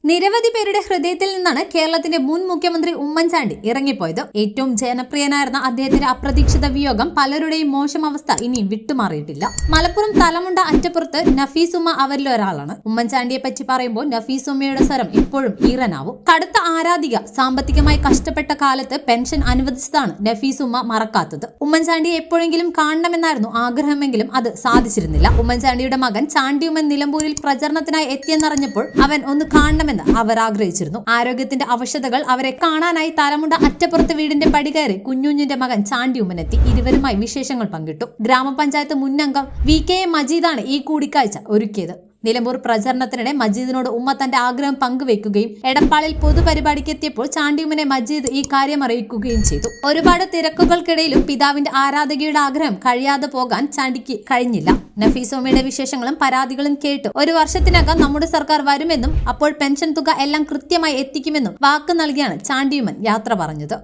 നിരവധി പേരുടെ ഹൃദയത്തിൽ നിന്നാണ് കേരളത്തിന്റെ മുൻ മുഖ്യമന്ത്രി ഉമ്മൻചാണ്ടി ഇറങ്ങിപ്പോയത്. ഏറ്റവും ജനപ്രിയനായിരുന്ന അദ്ദേഹത്തിന്റെ അപ്രതീക്ഷിത വിയോഗം പലരുടെയും മോശം അവസ്ഥ ഇനിയും വിട്ടുമാറിയിട്ടില്ല. മലപ്പുറം തലമുണ്ട അറ്റപ്പുറത്ത് നഫീസുമ്മ അവരിൽ ഒരാളാണ്. ഉമ്മൻചാണ്ടിയെ പറ്റി പറയുമ്പോൾ നഫീസുമ്മയുടെ സ്വരം ഇപ്പോഴും ഈറനാവും. കടുത്ത ആരാധിക. സാമ്പത്തികമായി കഷ്ടപ്പെട്ട കാലത്ത് പെൻഷൻ അനുവദിച്ചതാണ് നഫീസുമ്മ മറക്കാത്തത്. ഉമ്മൻചാണ്ടിയെ എപ്പോഴെങ്കിലും കാണണമെന്നായിരുന്നു ആഗ്രഹമെങ്കിലും അത് സാധിച്ചിരുന്നില്ല. ഉമ്മൻചാണ്ടിയുടെ മകൻ ചാണ്ടിയുമ്മൻ നിലമ്പൂരിൽ പ്രചരണത്തിനായി എത്തിയെന്നറിഞ്ഞപ്പോൾ അവൻ ഒന്ന് കാണണമെന്ന് അവർ ആഗ്രഹിച്ചിരുന്നു. ആരോഗ്യത്തിന്റെ അവശതകൾ അവരെ കാണാനായി തലമുണ്ട അറ്റപ്പുറത്ത് വീടിന്റെ പടി കയറി കുഞ്ഞുഞ്ഞിന്റെ മകൻ ചാണ്ടിയുമ്മൻ എത്തി. ഇരുവരുമായി വിശേഷങ്ങൾ പങ്കിട്ടു. ഗ്രാമപഞ്ചായത്ത് മുന്നംഗം VK മജീദാണ് ഈ കൂടിക്കാഴ്ച ഒരുക്കിയത്. നിലമ്പൂർ പ്രചരണത്തിനിടെ മജീദിനോട് ഉമ്മ തന്റെ ആഗ്രഹം പങ്കുവെക്കുകയും എടപ്പാളിൽ പൊതുപരിപാടിക്ക് എത്തിയപ്പോൾ ചാണ്ടിയുമ്മനെ മജീദ് ഈ കാര്യം അറിയിക്കുകയും ചെയ്തു. ഒരുപാട് തിരക്കുകൾക്കിടയിലും പിതാവിന്റെ ആരാധകയുടെ ആഗ്രഹം കഴിയാതെ പോകാൻ ചാണ്ടിക്ക് കഴിഞ്ഞില്ല. നഫീസുമ്മയുടെ വിശേഷങ്ങളും പരാതികളും കേട്ടു 1 വർഷത്തിനകം നമ്മുടെ സർക്കാർ വരുമെന്നും അപ്പോൾ പെൻഷൻ തുക എല്ലാം കൃത്യമായി എത്തിക്കുമെന്നും വാക്ക് നൽകിയാണ് ചാണ്ടിയുമ്മൻ യാത്ര പറഞ്ഞത്.